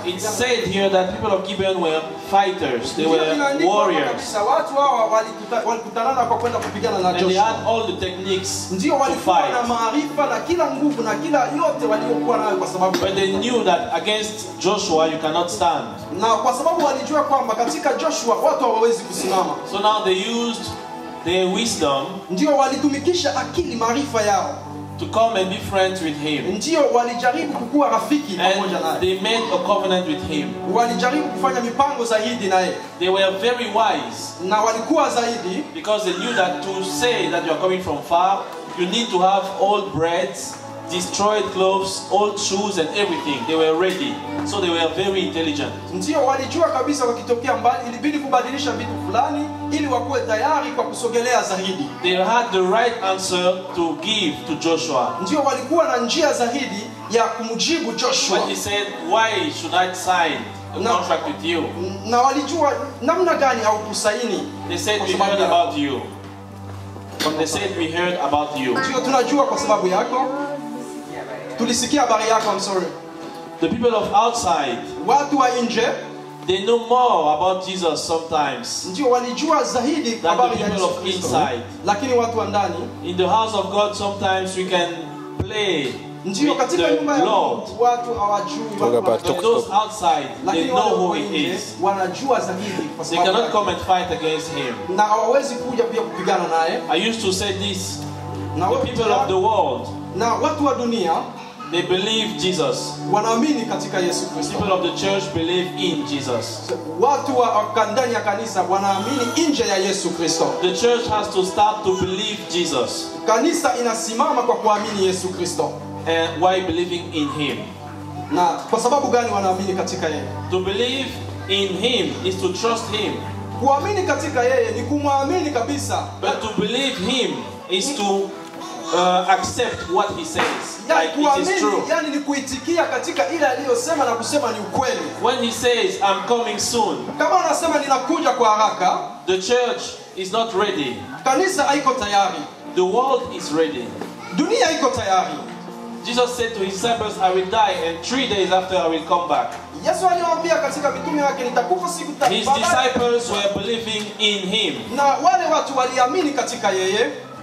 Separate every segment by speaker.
Speaker 1: It said here that people of Gibeon were fighters. They were warriors. And they had all the techniques to fight. But they knew that against Joshua you cannot stand. So now they used their wisdom to come and be friends with him. And they made a covenant with him. They were very wise because they knew that to say that you are coming from far, you need to have old breads, destroyed clothes, old shoes and everything. They were ready. So they were very intelligent. They had the right answer to give to Joshua. When he said, why should I sign a contract with you? They said, we heard about you. They said, we heard about you. I'm sorry. The people of outside, they know more about Jesus sometimes than the people of inside. In the house of God, sometimes we can play with the Lord. But those outside, they know who He is. They cannot come and fight against Him. I used to say this: the people of the world, they believe Jesus. People of the church believe in Jesus. The church has to start to believe Jesus. And why believing in Him? To believe in Him is to trust Him. But to believe Him is to accept what He says. Like it is true. When He says, I'm coming soon, the church is not ready. The world is ready. Jesus said to His disciples, I will die and 3 days after I will come back. His disciples were believing in Him.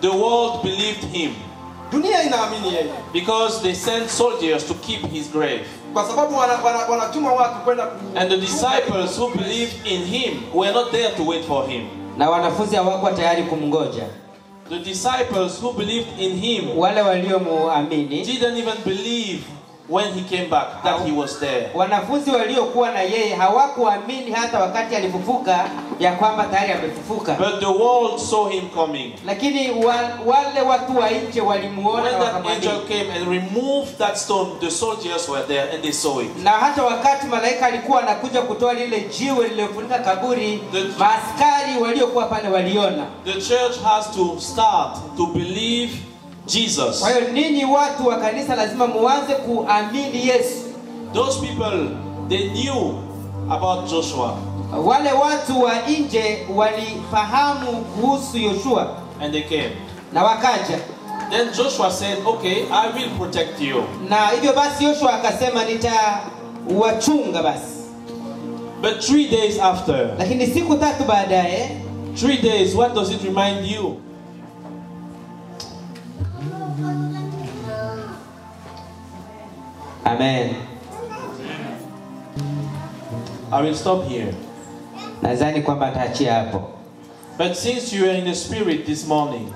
Speaker 1: The world believed Him because they sent soldiers to keep His grave. And the disciples who believed in Him were not there to wait for Him. The disciples who believed in Him didn't even believe when He came back that He was there. But the world saw Him coming. When that angel came and removed that stone, the soldiers were there and they saw it. The church has to start to believe Jesus. Those people, they knew about Joshua. And they came. Then Joshua said, okay, I will protect you. But 3 days after, 3 days, what does it remind you?
Speaker 2: Amen.
Speaker 1: I will stop here. But since you are in the spirit this morning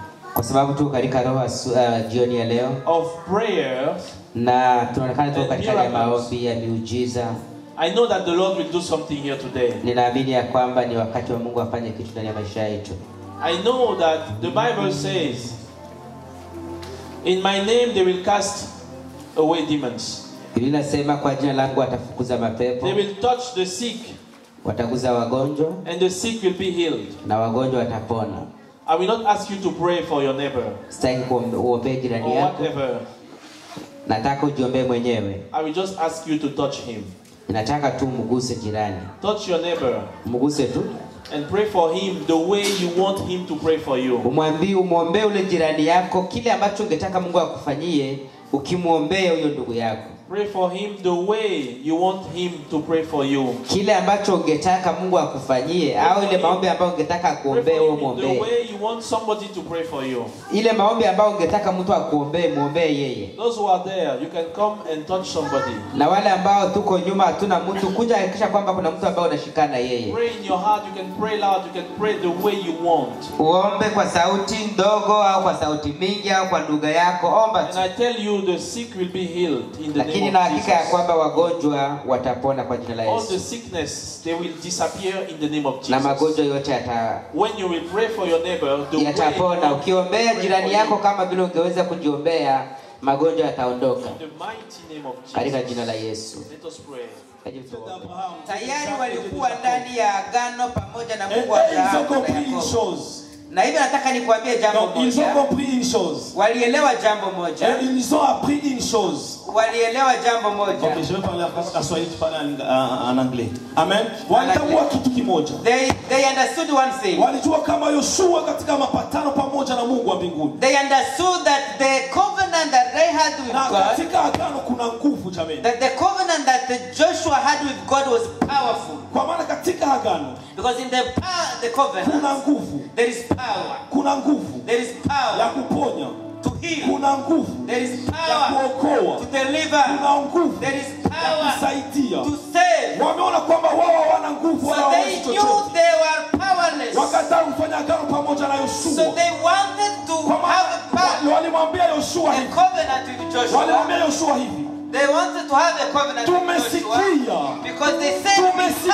Speaker 1: of prayers and miracles, I know that the Lord will do something here today. I know that the Bible says, in my name they will cast away demons. They will touch the sick, and the sick will be healed. I will not ask you to pray for your neighbor or whatever. I will just ask you to touch him. Touch your neighbor and pray for him the way you want him to pray for you. Pray for him the way you want him to pray for you.
Speaker 2: Kile ambacho ungetaka Mungu akufanyie au ile maombi ambayo ungetaka akuombee wewe muombe.
Speaker 1: The way you want somebody to pray for you.
Speaker 2: Ile maombi ambayo ungetaka mtu akuombee muombe yeye.
Speaker 1: Those who are there, you can come and touch somebody.
Speaker 2: Na wale ambao tuko nyuma hatuna mtu, kuja hakikisha kwamba kuna mtu ambaye unashikana yeye.
Speaker 1: Pray in your heart, you can pray loud, you can pray the way you want.
Speaker 2: Uombe kwa sauti ndogo au kwa sauti mingi au kwa lugha yako, omba.
Speaker 1: And I tell you, the sick will be healed in the name of Jesus.
Speaker 2: Lakini na hakika ya kwamba wagonjwa watapona kwa jina la Yesu.
Speaker 1: All the sickness, they will disappear in the name of Jesus.
Speaker 2: Na magonjwa yote yata
Speaker 1: when you will pray for your neighbor, the
Speaker 2: yatapona. Ukiombea jirani yako kama vile ungeweza kujiombea, magonjwa yataondoka. Katika jina la Yesu.
Speaker 1: Let us pray.
Speaker 2: Tayari walikuwa ndani ya agano pamoja na Mungu wa Abrahamu. Na hivyo nataka nikuambie jambo moja.
Speaker 3: Ils ont compris une chose.
Speaker 2: Walielewa jambo moja.
Speaker 3: Et ils ont appris une chose.
Speaker 2: Walielewa jambo moja.
Speaker 3: Okay, je vais parler à Swahili, tu parles en anglais. Amen. Walitambua kitu kimoja.
Speaker 2: They understood one thing.
Speaker 3: Walijua kama Yoshua katika mapatano pamoja na Mungu wa mbinguni.
Speaker 2: They understood that the covenant that they had with God.
Speaker 3: Katika agano kuna nguvu jamani.
Speaker 2: That the covenant that Joshua had with God was powerful.
Speaker 3: Kwa maana katika agano,
Speaker 2: because in the covenant
Speaker 3: kuna nguvu.
Speaker 2: There is power.
Speaker 3: Kuna nguvu.
Speaker 2: There is power.
Speaker 3: Ya kuponya.
Speaker 2: To heal.
Speaker 3: Kuna nguvu.
Speaker 2: There is power.
Speaker 3: Ya kuokoa.
Speaker 2: To deliver.
Speaker 3: Kuna nguvu.
Speaker 2: There is power.
Speaker 3: Ya kusaidia.
Speaker 2: To save.
Speaker 3: Wameona kwamba wao hawana nguvu wala hawawezi chochote.
Speaker 2: So they knew they were powerless.
Speaker 3: Wakataa kufanya agano pamoja na Yoshua.
Speaker 2: So they wanted to have a power.
Speaker 3: Walimwambia Yoshua hivi.
Speaker 2: A covenant with Joshua.
Speaker 3: Walimwambia Yoshua hivi.
Speaker 2: They wanted to have a covenant with Joshua because they said we heard.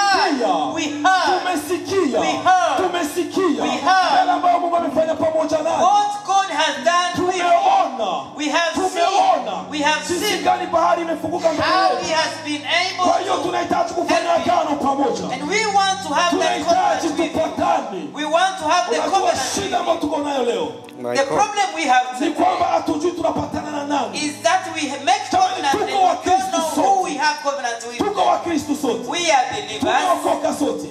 Speaker 2: What God has done, we have seen how He has been able to help. And we want to have that covenant with Him. We want to have the covenant with Him. The problem we have today is that we make covenant and we don't know who we have covenant with. We are believers,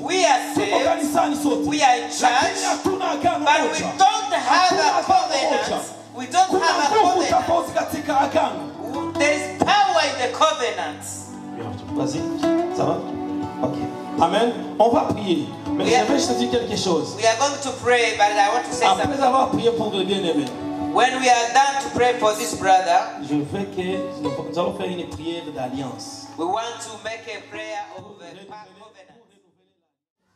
Speaker 2: we are saved, we are in church, but we don't have a covenant. We don't have a covenant. There is power in the covenant.
Speaker 3: Vas-y, ça va? Ok. Amen. On va prier. Mais je vais te dire quelque chose.
Speaker 2: We are going to pray, but I want to say something.
Speaker 3: Après avoir prié pour le bien-aimé,
Speaker 2: when we are done to pray for this brother,
Speaker 3: je veux que nous allons faire une prière d'alliance.
Speaker 2: We want to make a prayer of covenant.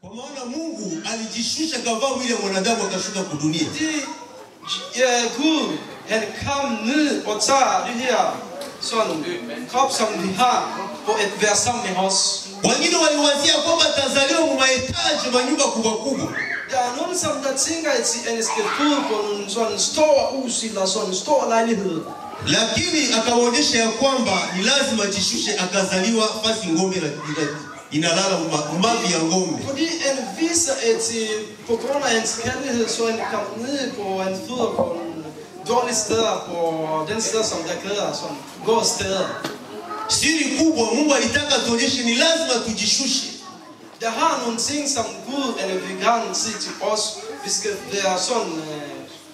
Speaker 4: Kwa maana Mungu alijishusha kavaa mwili wa mwanadamu akashuka kudunia.
Speaker 1: Gud, han kom ned og tager det her sådan krop som vi har for at være sammen med os.
Speaker 4: Wengine waliwazia kwamba atazaliwa mu mahitaji manyumba kubwa kubwa.
Speaker 1: Der nogen som der tænker at han skal føde på en sådan stor hus eller sådan en stor lejlighed.
Speaker 4: Lakini akaonyesha ya kwamba ni lazima ajishushe akazaliwa fasi ngombe inalala mavi ya ngombe.
Speaker 1: Fordi han viser at på grund af hans kærlighed så han kom ned på en fødder på en dårlig steder på den sted som der klæder sådan går steder.
Speaker 4: Siri kubwa Mungu alitaka tuonyeshe ni lazima tujishushe.
Speaker 1: Der har nogle ting som Gud vil gerne sige til os. Vi skal være sådan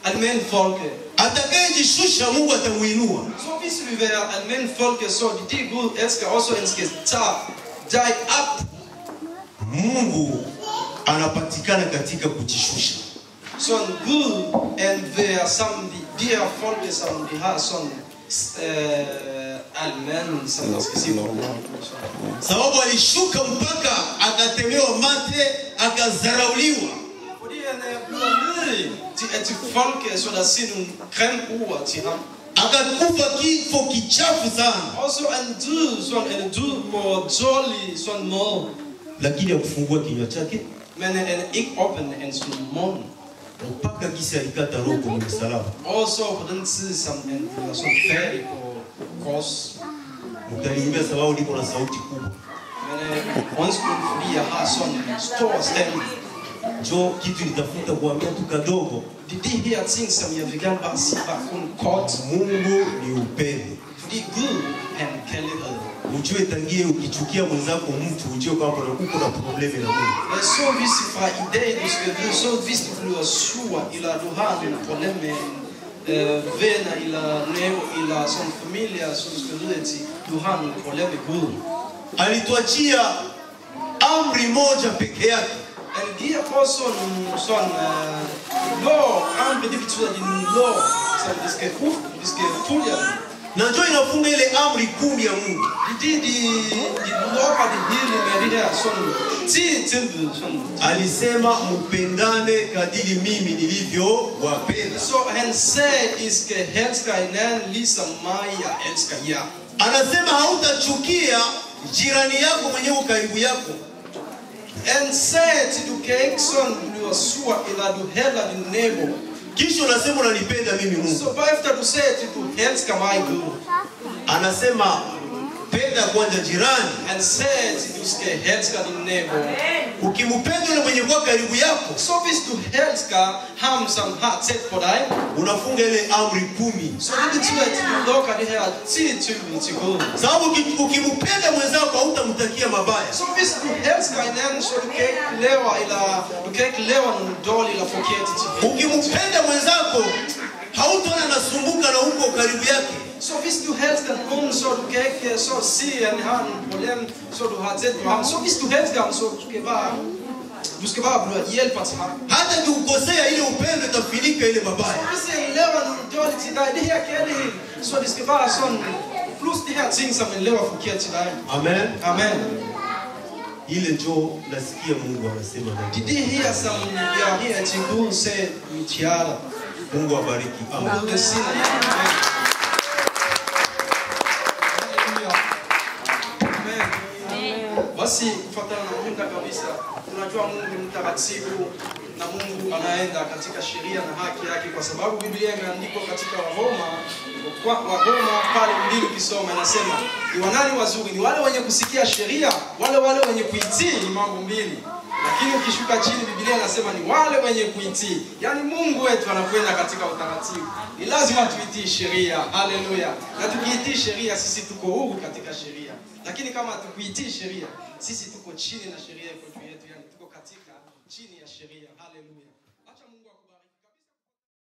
Speaker 1: almindelige folke.
Speaker 4: Atakayejishusha Mungu atamuinua.
Speaker 1: Så hvis vi vil være almindelige folke så det Gud elsker også han skal tage dig op.
Speaker 4: Mungu anapatikana katika kujishusha.
Speaker 1: Sådan Gud vil sammen med de her folke som de har sådan almen som man skal sige.
Speaker 4: Sababu alishuka mpaka akatemewa mate akazarauliwa.
Speaker 1: Fordi han blevet nede til folke så der siger nogle grimme ord til ham.
Speaker 4: Akakufa kifo kichafu sana.
Speaker 1: Og så han døde sådan en død på dårlig sådan måde.
Speaker 4: Lakini akufungua kinywa chake.
Speaker 1: Men han ikke åbnede hans mund.
Speaker 4: Mpaka kisa alikata roho kwa msalaba.
Speaker 1: Og så på den tid som han blev sådan færdig på kors.
Speaker 4: Utaniambia sababu niko na sauti kubwa.
Speaker 1: Men undskyld fordi jeg har sådan en stor stemme.
Speaker 4: Jo kitu nitafuta kuambia tu kadogo.
Speaker 1: Det er de her ting som jeg vil gerne bare sige bare kun kort.
Speaker 4: Mungu ni upendo.
Speaker 1: Fordi Gud han kærlighed.
Speaker 4: Ujue tangie ukichukia mwenzako mtu ujue kwamba uko na probleme na Mungu.
Speaker 1: Så hvis fra i dag du skal vide, så hvis du bliver sur eller du har et problem med vänner eller som familj som skulle ut du har en problem med Gud.
Speaker 4: Alituachia amri moja peke yake.
Speaker 1: Aligia på sån lov, amri det betyder din lov, så vi ska följa den.
Speaker 4: Na njoo inafunga ile amri 10 ya Mungu. Alisema mpendane kadiri mimi nilivyo wapenda.
Speaker 1: Så han säger I ska älska hinanden liksom jag älskar er.
Speaker 4: Anasema hautachukia jirani yako mwenyewe karibu yako.
Speaker 1: Han säger att du kan inte bli sur eller du heller din neighbor.
Speaker 4: Kisha unasema unanipenda mimi Mungu.
Speaker 1: Så efter du säger att du älskar mig Gud.
Speaker 4: Anasema penda kwanza jirani.
Speaker 1: Han säger att du ska älska din neighbor.
Speaker 4: Ukimpenda yule mwenye kwa karibu yako.
Speaker 1: Så visst du älskar han som har sett på dig.
Speaker 4: Unafunga ile amri 10.
Speaker 1: Så det betyder att du lockar det här till Gud.
Speaker 4: Sababu ukimpenda mwenzako hautamtakia mabaya.
Speaker 1: Så visst du älskar en så du kan inte leva någon dålig eller förkert till.
Speaker 4: Ukimpenda mwenzako hautaona nasumbuka na huko karibu yake.
Speaker 1: Så visst du älskar någon så du kan inte så se en han problem så du har sett på han. Så visst du älskar han så du ska bara bli hjälpa till han.
Speaker 4: Hata ukikosea ile upendo itafinika ile mabaya.
Speaker 1: Så visst en leva någon dålig till dig det här kan det så det ska vara sån plus det här ting som en leva förkert till dig.
Speaker 4: Amen.
Speaker 1: Amen.
Speaker 4: Ile njoo nasikia Mungu anasema ndani.
Speaker 1: Det här som jag här till Gud säger mitt hjärta.
Speaker 4: Mungu abariki.
Speaker 1: Amen. Basi kufuatana na Mungu kabisa tunajua Mungu ni mtakatifu na Mungu anaenda katika sheria na haki yake kwa sababu Biblia imeandikwa katika Waroma pale mbili ukisoma inasema ni wanani wazuri ni wale wenye kusikia sheria wale wenye kuitii ni mambo mbili lakini ukishuka chini Biblia inasema ni wale wenye kuitii yani Mungu wetu anakwenda katika utaratibu ni lazima tuitii sheria haleluya na tukiitii sheria sisi tuko huru katika sheria lakini kama tukuitii sheria sisi tuko chini na sheria iko juu yetu yani tuko katika chini ya sheria